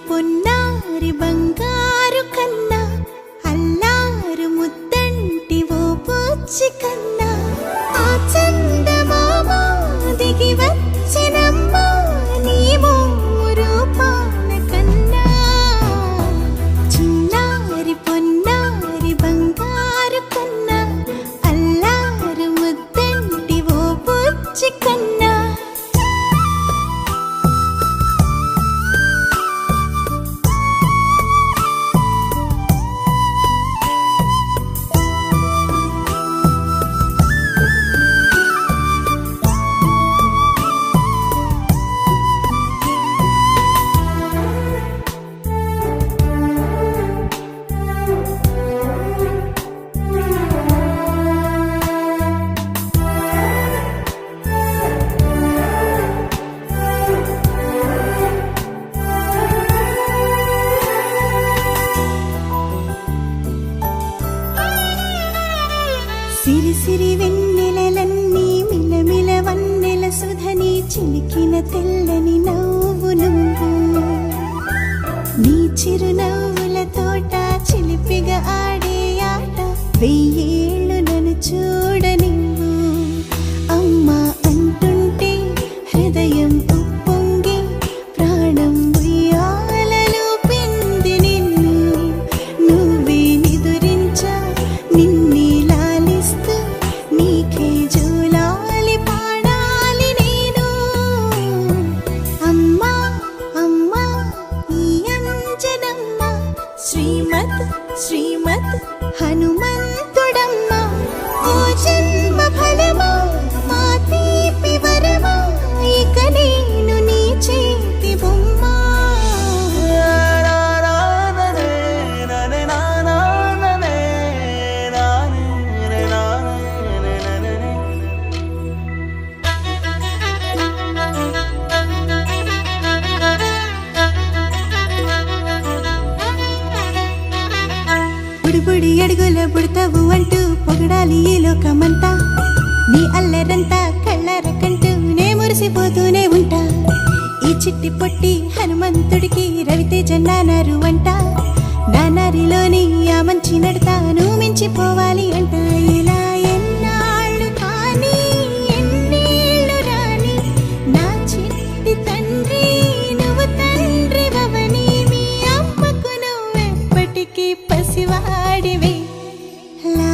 పొన్నారి బంగారు కన్నా అల్లారు ముద్దంటి ఓ పూచి కన్నా ఆ చందమామ దిగి వచ్చినమ్మా నీ రూపాల కన్నా చిన్నారి పొన్నారి బంగారు కన్నా అల్లారు ముద్దంటి ఓ పూచి కన్నా సిరి సిరి వెన్నెలలన్నీ మిలమిల వన్నెల సుధని చిలికిన తెల్లని నవ్వు నువ్వు నీ చిరునవ్వుల తోట చిలిపిగా ఆడే ఆట వెయ్యేళ్ళు నన్ను చూడ నువ్వు అమ్మా అంటుంటే హృదయం ఉప్పొంగి ప్రాణం ఉయ్యాలలో పిండి నిన్ను నువ్వే నిదురించా నిన్నే నీకే జూలాలి పాడాలి నేను అమ్మా అమ్మా ఈ అంజనమ్మ శ్రీమత్ శ్రీమత్ హనుమంతుడమ్మ ఓ జన్మ ఫలమా మా తీపి వరమా ఇక నేను నీ చేతి బొమ్మ బుడి అడుగుల బుడతావు అంటూ పొగడాలి ఈ లోకమంతా నీ అల్లరంతా కళ్ళరకంటూ నే మురిసిపోతూనే ఉంటా ఈ చిట్టి పొట్టి హనుమంతుడికి రవితేజ నానారు అంట నానారిలోని ఆ మంచి నడతాను మించిపోవాలి అంట ఇలా ఎన్నాళ్ళు కానీ ఎన్నేళ్ళు రాని నా చిట్టి తండ్రి నువ్వు తండ్రి భవని మీ అమ్మకు నువ్వెప్పటికీ పసివాడివి లా